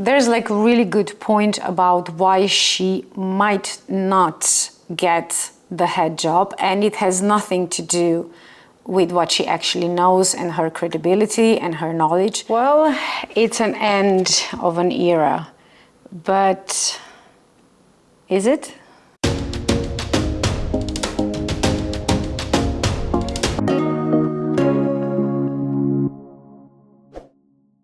there's like a really good point about why she might not get the head job, and it has nothing to do with what she actually knows and her credibility and her knowledge. Well, it's an end of an era, but is it?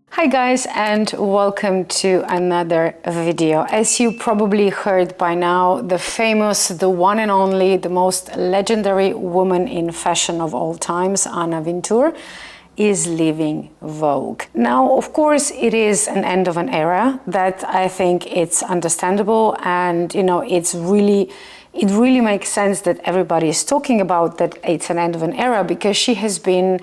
Hi guys, and welcome to another video. As you probably heard by now, the famous, the one and only, the most legendary woman in fashion of all times, Anna Wintour, is leaving Vogue. Now, of course, it is an end of an era. That I think it's understandable, and it really makes sense that everybody is talking about that it's an end of an era, because she has been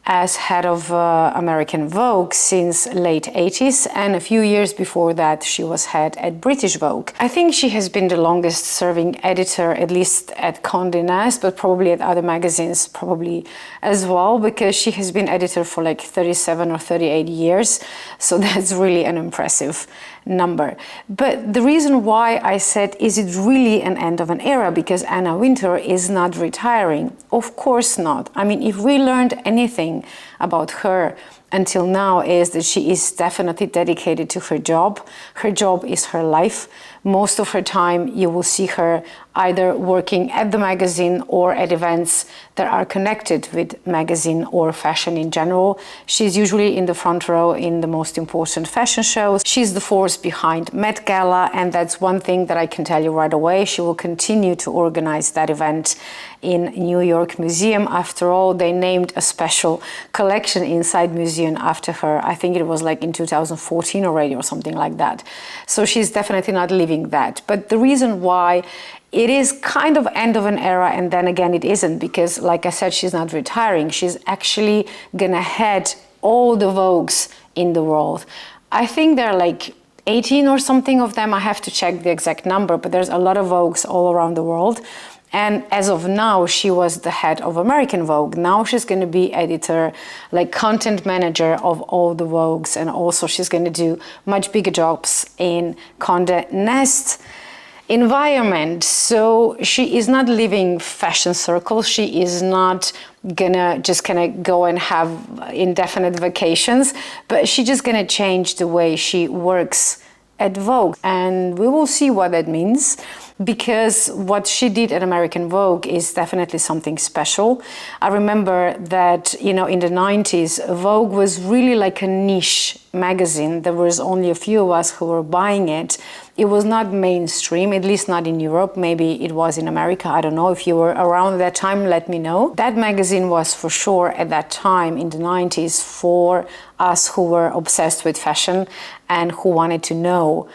as head of American Vogue since late 80s, and a few years before that she was head at British Vogue. I think she has been the longest serving editor, at least at Condé Nast, but probably at other magazines probably as well, because she has been editor for like 37 or 38 years, so that's really an impressive number. But the reason why I said, is it really an end of an era, because Anna Wintour is not retiring? Of course not. I mean, if we learned anything about her until now, is that she is definitely dedicated to her job. Her job is her life. Most of her time you will see her either working at the magazine or at events that are connected with magazine or fashion in general. She's usually in the front row in the most important fashion shows. She's the force behind Met Gala, and that's one thing that I can tell you right away. She will continue to organize that event in New York Museum. After all, they named a special collection inside museum after her. I think it was like in 2014 already or something like that. So she's definitely not leaving that. But the reason why it is kind of end of an era, and then again it isn't, because like I said, she's not retiring. She's actually gonna head all the Vogues in the world. I think there are like 18 or something of them. I have to check the exact number, but there's a lot of Vogues all around the world. And as of now, she was the head of American Vogue. Now she's going to be editor, like content manager of all the Vogues, and also she's going to do much bigger jobs in Condé Nast environment. So she is not leaving fashion circles. She is not gonna just kind of go and have indefinite vacations, but she's just gonna change the way she works at Vogue, and we will see what that means, because what she did at American Vogue is definitely something special. I remember that, in the 90s, Vogue was really like a niche magazine. There was only a few of us who were buying it. It was not mainstream, at least not in Europe. Maybe it was in America. I don't know. If you were around at that time, let me know. That magazine was for sure at that time in the 90s for us who were obsessed with fashion and who wanted to know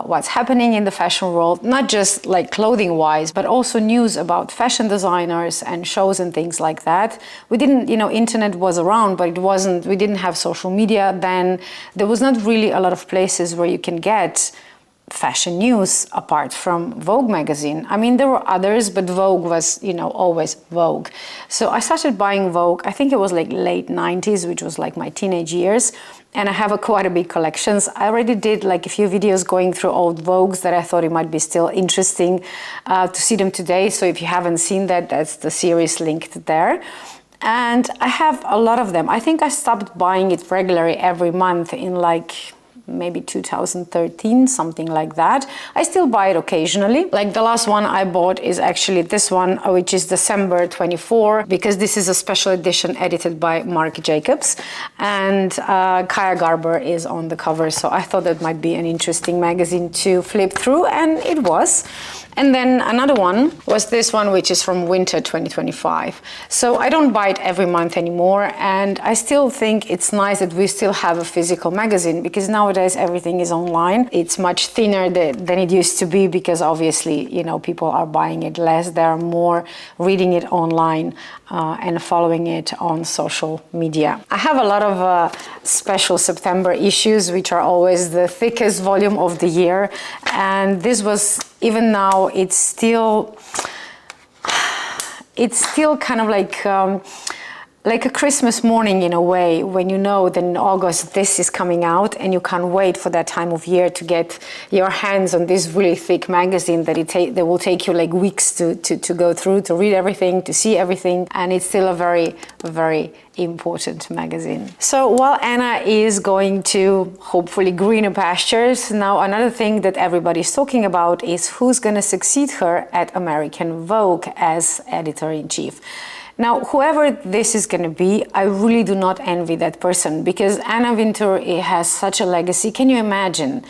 what's happening in the fashion world, not just like clothing wise, but also news about fashion designers and shows and things like that. We didn't, internet was around, but we didn't have social media then. There was not really a lot of places where you can get fashion news apart from Vogue magazine. I mean, there were others, but Vogue was, always Vogue. So I started buying Vogue, I think it was like late 90s, which was like my teenage years. And I have quite a big collections. I already did like a few videos going through old Vogues that I thought it might be still interesting to see them today. So if you haven't seen that, that's the series linked there. And I have a lot of them. I think I stopped buying it regularly every month in like maybe 2013, something like that. I still buy it occasionally. Like the last one I bought is actually this one, which is December 24, because this is a special edition edited by Marc Jacobs, and Kaya Garber is on the cover. So I thought that might be an interesting magazine to flip through, and it was. And then another one was this one, which is from winter 2025. So I don't buy it every month anymore, and I still think it's nice that we still have a physical magazine, because nowadays everything is online. It's much thinner than it used to be, because obviously, people are buying it less. They're more reading it online and following it on social media. I have a lot of special September issues, which are always the thickest volume of the year. And this was, even now, it's still kind of like like a Christmas morning in a way, when you know that in August this is coming out and you can't wait for that time of year to get your hands on this really thick magazine that will take you like weeks to go through, to read everything, to see everything. And it's still a very, very important magazine. So while Anna is going to hopefully greener pastures, now another thing that everybody's talking about is who's going to succeed her at American Vogue as editor-in-chief. Now, whoever this is going to be, I really do not envy that person, because Anna Wintour has such a legacy. Can you imagine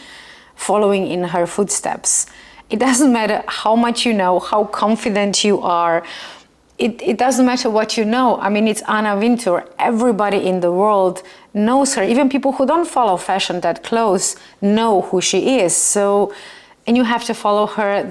following in her footsteps? It doesn't matter how much you know, how confident you are. It doesn't matter what you know. I mean, it's Anna Wintour. Everybody in the world knows her. Even people who don't follow fashion that close know who she is. So, and you have to follow her.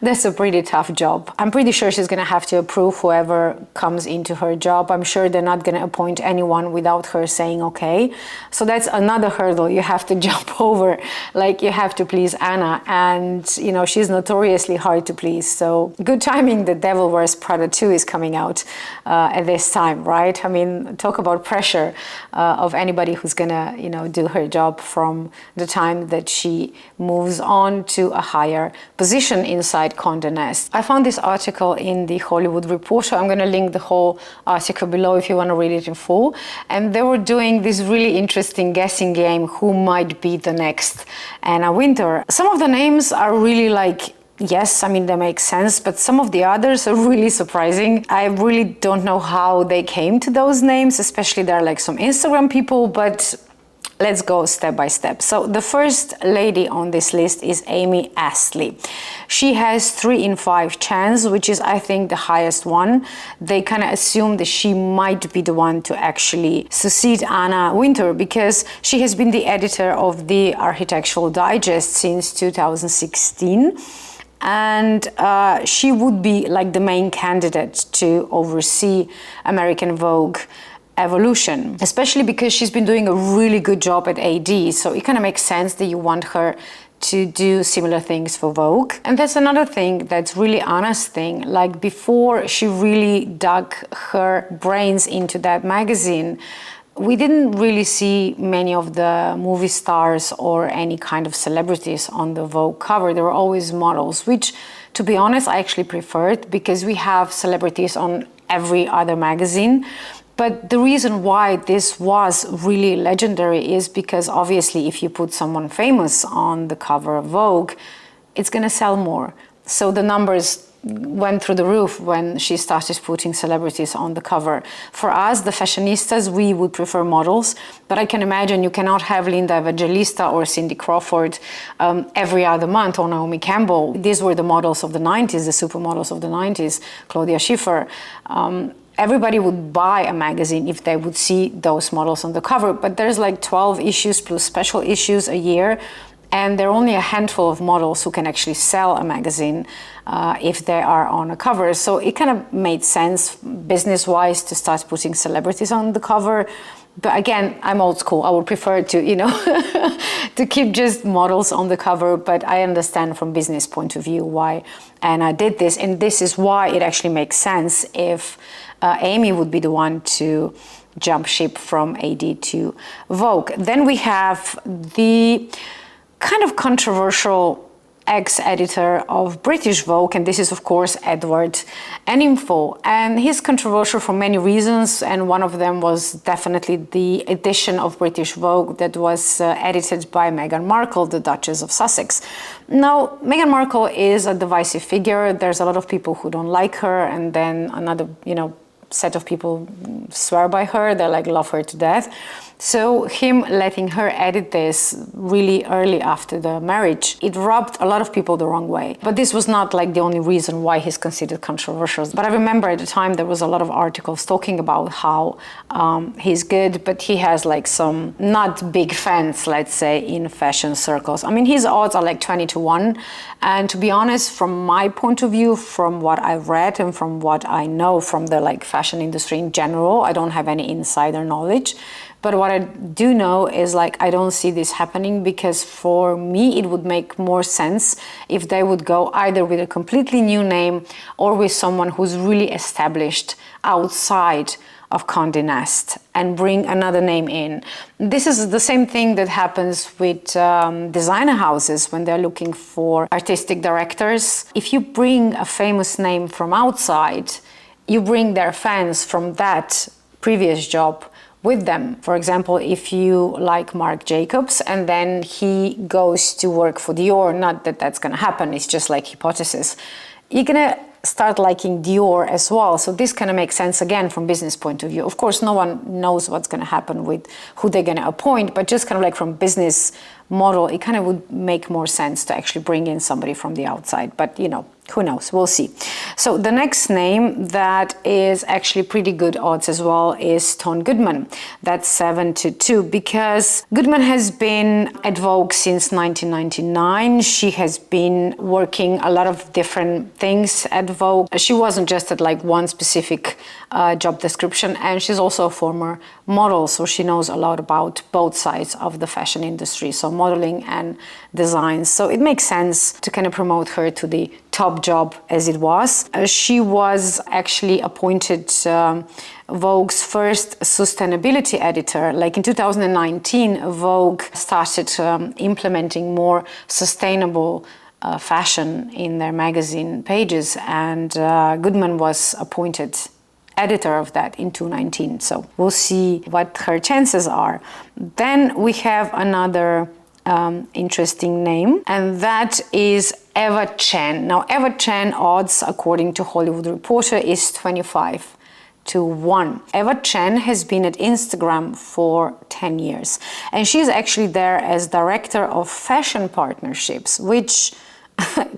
That's a pretty tough job. I'm pretty sure she's going to have to approve whoever comes into her job. I'm sure they're not going to appoint anyone without her saying okay. So that's another hurdle you have to jump over. Like, you have to please Anna, and you know, she's notoriously hard to please. So good timing that Devil Wears Prada 2 is coming out at this time, right? I mean, talk about pressure of anybody who's going to, you know, do her job from the time that she moves on to a higher position inside Condé Nast. I found this article in the Hollywood Reporter. I'm going to link the whole article below if you want to read it in full. And they were doing this really interesting guessing game, who might be the next Anna Wintour. Some of the names are really like, yes, I mean, they make sense, but some of the others are really surprising. I really don't know how they came to those names, especially there are like some Instagram people, but let's go step by step. So the first lady on this list is Amy Astley. She has 3 in 5 chance, which is, I think, the highest one. They kind of assume that she might be the one to actually succeed Anna Wintour, because she has been the editor of the Architectural Digest since 2016. And she would be like the main candidate to oversee American Vogue evolution, especially because she's been doing a really good job at AD. So it kind of makes sense that you want her to do similar things for Vogue. And that's another thing that's really Anna's thing. Like, before she really dug her brains into that magazine, we didn't really see many of the movie stars or any kind of celebrities on the Vogue cover. There were always models, which, to be honest, I actually preferred, because we have celebrities on every other magazine. But the reason why this was really legendary is because, obviously, if you put someone famous on the cover of Vogue, it's going to sell more. So the numbers went through the roof when she started putting celebrities on the cover. For us, the fashionistas, we would prefer models, but I can imagine you cannot have Linda Evangelista or Cindy Crawford every other month, or Naomi Campbell. These were the models of the 90s, the supermodels of the 90s, Claudia Schiffer. Everybody would buy a magazine if they would see those models on the cover, but there's like 12 issues plus special issues a year, and there are only a handful of models who can actually sell a magazine if they are on a cover. So it kind of made sense business-wise to start putting celebrities on the cover. But again, I'm old school. I would prefer to, you know, to keep just models on the cover. But I understand from business point of view why Anna did this. And this is why it actually makes sense if Amy would be the one to jump ship from AD to Vogue. Then we have the kind of controversial ex-editor of British Vogue, and this is, of course, Edward Enninful. And he's controversial for many reasons, and one of them was definitely the edition of British Vogue that was edited by Meghan Markle, the Duchess of Sussex. Now, Meghan Markle is a divisive figure. There's a lot of people who don't like her, and then another, you know, set of people swear by her. They like love her to death. So him letting her edit this really early after the marriage, it rubbed a lot of people the wrong way. But this was not like the only reason why he's considered controversial. But I remember at the time there was a lot of articles talking about how he's good, but he has like some not big fans, let's say, in fashion circles. I mean, his odds are like 20-1. And to be honest, from my point of view, from what I've read and from what I know from the like fashion industry in general, I don't have any insider knowledge. But what I do know is like, I don't see this happening, because for me, it would make more sense if they would go either with a completely new name or with someone who's really established outside of Condé Nast and bring another name in. This is the same thing that happens with designer houses when they're looking for artistic directors. If you bring a famous name from outside, you bring their fans from that previous job with them. For example, if you like Marc Jacobs and then he goes to work for Dior, not that that's gonna happen, it's just like hypothesis, you're gonna start liking Dior as well. So this kind of makes sense again from business point of view. Of course, no one knows what's gonna happen with who they're gonna appoint, but just kind of like from business model, it kind of would make more sense to actually bring in somebody from the outside. But you know, who knows, we'll see. So the next name that is actually pretty good odds as well is Ton Goodman. That's 7-2 because Goodman has been at Vogue since 1999. She has been working a lot of different things at Vogue. She wasn't just at like one specific job description, and she's also a former model, so she knows a lot about both sides of the fashion industry, so modeling and design. So it makes sense to kind of promote her to the top job as it was. She was actually appointed Vogue's first sustainability editor. Like in 2019, Vogue started implementing more sustainable fashion in their magazine pages, and Goodman was appointed editor of that in 2019. So we'll see what her chances are. Then we have another interesting name, and that is Eva Chen. Now, Eva Chen odds, according to Hollywood Reporter, is 25-1. Eva Chen has been at Instagram for 10 years, and she's actually there as director of fashion partnerships, which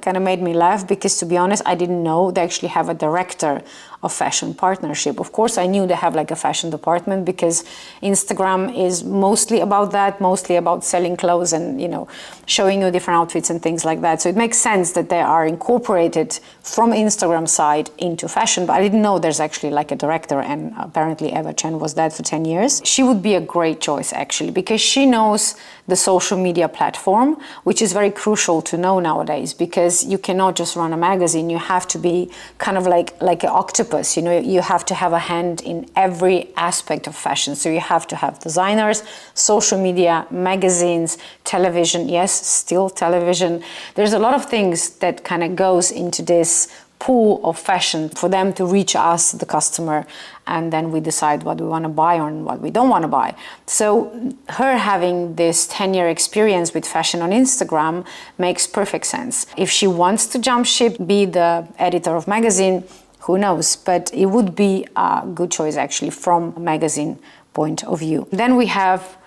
kind of made me laugh because, to be honest, I didn't know they actually have a director of fashion partnership. Of course, I knew they have like a fashion department because Instagram is mostly about that, mostly about selling clothes and, you know, showing you different outfits and things like that. So it makes sense that they are incorporated from Instagram side into fashion, but I didn't know there's actually like a director, and apparently Eva Chen was that for 10 years. She would be a great choice actually because she knows the social media platform, which is very crucial to know nowadays because you cannot just run a magazine. You have to be kind of like an octopus, you know, you have to have a hand in every aspect of fashion. So you have to have designers, social media, magazines, television, yes, still television. There's a lot of things that kind of goes into this pool of fashion for them to reach us, the customer, and then we decide what we want to buy and what we don't want to buy. So her having this 10-year experience with fashion on Instagram makes perfect sense. If she wants to jump ship, be the editor of magazine, who knows, but it would be a good choice actually from a magazine point of view. Then we have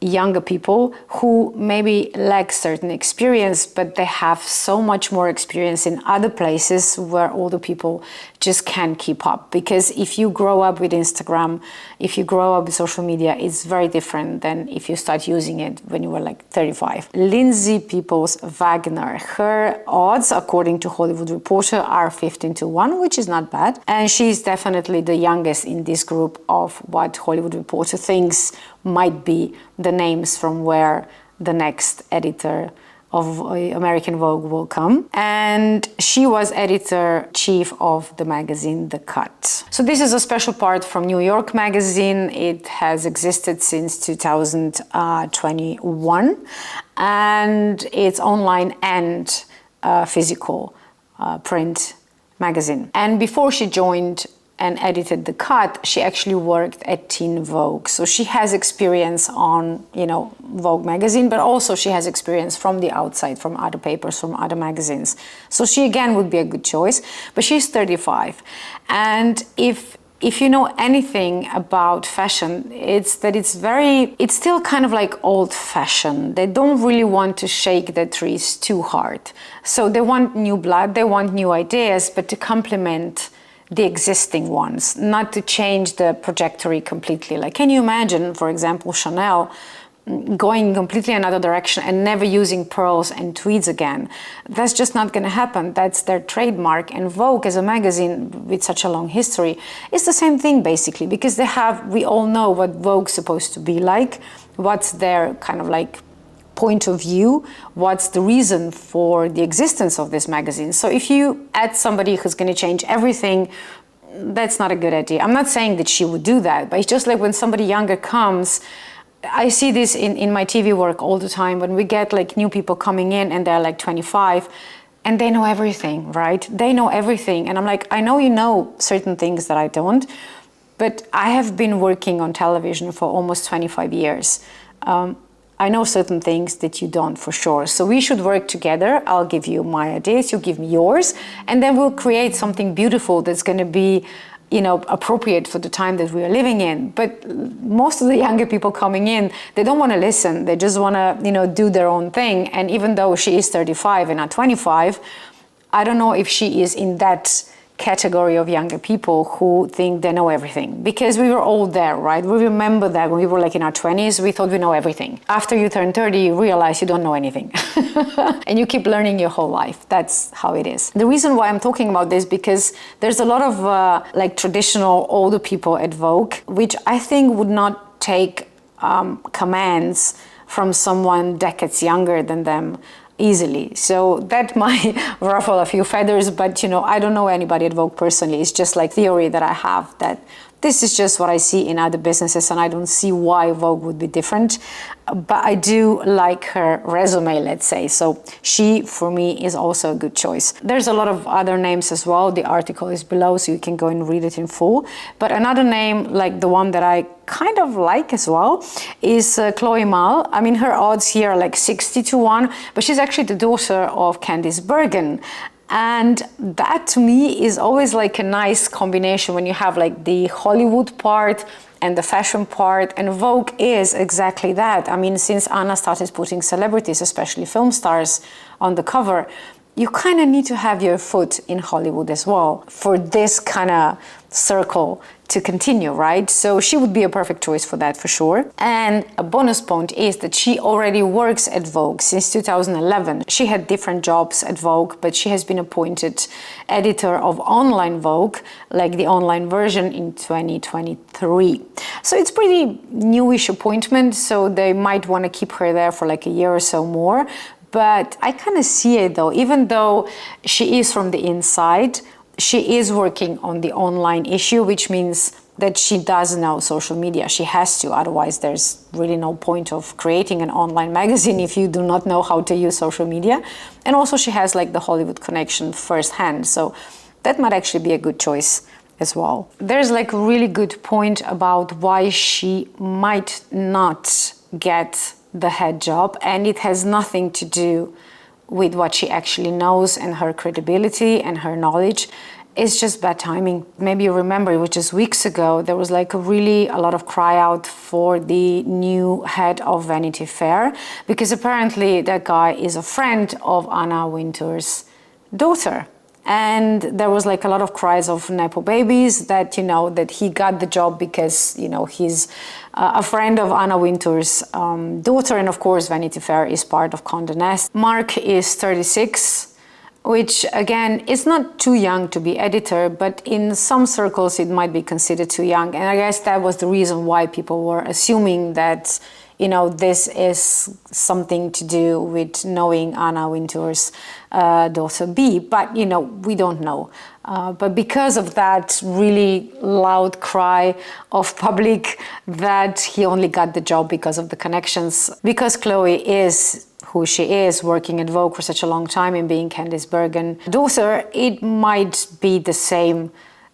younger people who maybe lack certain experience, but they have so much more experience in other places where older people just can't keep up. Because if you grow up with Instagram, if you grow up with social media, it's very different than if you start using it when you were like 35. Lindsay Peoples-Wagner, her odds, according to Hollywood Reporter, are 15-1, which is not bad. And she's definitely the youngest in this group of what Hollywood Reporter thinks might be the names from where the next editor of American Vogue will come. And she was editor-chief of the magazine The Cut. So this is a special part from New York Magazine. It has existed since 2021, and it's online and physical print magazine. And before she joined and edited The Cut, she actually worked at Teen Vogue. So she has experience on, you know, Vogue magazine, but also she has experience from the outside, from other papers, from other magazines. So she again would be a good choice, but she's 35. And if you know anything about fashion, it's that it's still kind of like old fashioned. They don't really want to shake the trees too hard. So they want new blood, they want new ideas, but to complement the existing ones, not to change the trajectory completely. Like, can you imagine, for example, Chanel going completely another direction and never using pearls and tweeds again? That's just not going to happen. That's their trademark. And Vogue, as a magazine with such a long history, is the same thing basically, because we all know what Vogue's supposed to be like, what's their kind of like point of view, what's the reason for the existence of this magazine. So if you add somebody who's going to change everything, that's not a good idea. I'm not saying that she would do that, but it's just like when somebody younger comes, I see this in my TV work all the time, when we get like new people coming in and they're like 25 and they know everything, right? They know everything. And I'm like, I know you know certain things that I don't, but I have been working on television for almost 25 years. I know certain things that you don't, for sure. So we should work together. I'll give you my ideas, you give me yours, and then we'll create something beautiful that's going to be, you know, appropriate for the time that we are living in. But most of the younger people coming in, they don't want to listen. They just want to, you know, do their own thing. And even though she is 35 and not 25, I don't know if she is in that category of younger people who think they know everything, because we were all there, right? We remember that when we were like in our 20s, we thought we know everything. After you turn 30, you realize you don't know anything and you keep learning your whole life. That's how it is. The reason why I'm talking about this, because there's a lot of like traditional older people at Vogue, which I think would not take commands from someone decades younger than them easily. So that might ruffle a few feathers, but you know, I don't know anybody at Vogue personally. It's just like theory that I have, that this is just what I see in other businesses, and I don't see why Vogue would be different. But I do like her resume, let's say. So she, for me, is also a good choice. There's a lot of other names as well. The article is below, so you can go and read it in full. But another name, like the one that I kind of like as well, is Chloe Malle. I mean, her odds here are like 60-1, but she's actually the daughter of Candice Bergen. And that to me is always like a nice combination when you have like the Hollywood part and the fashion part, and Vogue is exactly that. I mean, since Anna started putting celebrities, especially film stars, on the cover, you kind of need to have your foot in Hollywood as well for this kind of circle to continue, right? So she would be a perfect choice for that, for sure. And a bonus point is that she already works at Vogue since 2011. She had different jobs at Vogue, but she has been appointed editor of online Vogue, like the online version, in 2023. So it's pretty newish appointment, so they might want to keep her there for like a year or so more. But I kind of see it though, even though she is from the inside, she is working on the online issue, which means that she does know social media. She has to, otherwise there's really no point of creating an online magazine if you do not know how to use social media. And also she has like the Hollywood connection firsthand, so that might actually be a good choice as well. There's like a really good point about why she might not get the head job, and it has nothing to do with what she actually knows and her credibility and her knowledge. It's just bad timing. Maybe you remember, it was just weeks ago, there was like a lot of cry out for the new head of Vanity Fair, because apparently that guy is a friend of Anna Wintour's daughter. And there was like a lot of cries of Nepo babies, that, you know, that he got the job because, you know, he's a friend of Anna Wintour's daughter. And of course, Vanity Fair is part of Condé Nast. Mark is 36, which again, is not too young to be editor, but in some circles it might be considered too young. And I guess that was the reason why people were assuming that, you know, this is something to do with knowing Anna Wintour's daughter B, but, you know, we don't know. But because of that really loud cry of public that he only got the job because of the connections, because Chloe is who she is, working at Vogue for such a long time and being Candice Bergen's daughter, it might be the same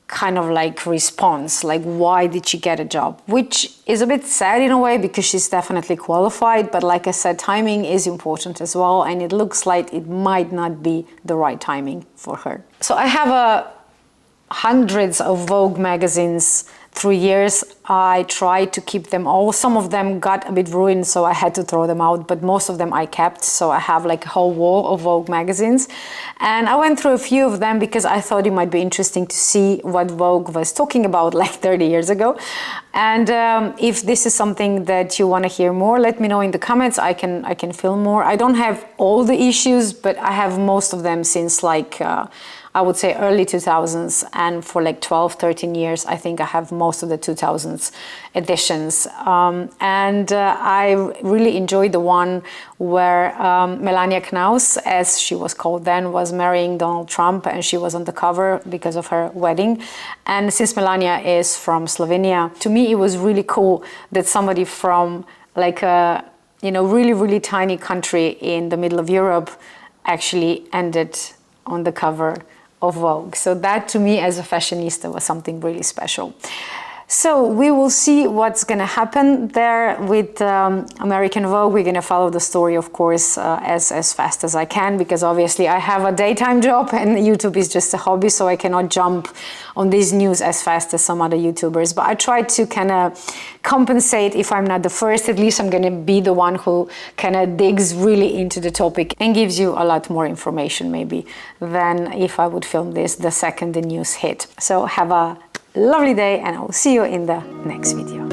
kind of like response, like why did she get a job, which is a bit sad in a way because she's definitely qualified, but like I said, timing is important as well, and it looks like it might not be the right timing for her. So I have hundreds of Vogue magazines through years. I tried to keep them all. Some of them got a bit ruined, so I had to throw them out, but most of them I kept. So I have like a whole wall of Vogue magazines. And I went through a few of them because I thought it might be interesting to see what Vogue was talking about like 30 years ago. And if this is something that you want to hear more, let me know in the comments. I can film more. I don't have all the issues, but I have most of them since like, I I would say early 2000s, and for like 12, 13 years, I think I have most of the 2000s editions. I really enjoyed the one where Melania Knaus, as she was called then, was marrying Donald Trump, and she was on the cover because of her wedding. And since Melania is from Slovenia, to me it was really cool that somebody from like a really, really tiny country in the middle of Europe actually ended on the cover of Vogue. So that to me as a fashionista was something really special. So we will see what's going to happen there with American Vogue. We're going to follow the story, of course, as fast as I can, because obviously I have a daytime job and YouTube is just a hobby, so I cannot jump on these news as fast as some other YouTubers. But I try to kind of compensate. If I'm not the first, at least I'm going to be the one who kind of digs really into the topic and gives you a lot more information maybe than if I would film this the second the news hit. So have a lovely day, and I will see you in the next video.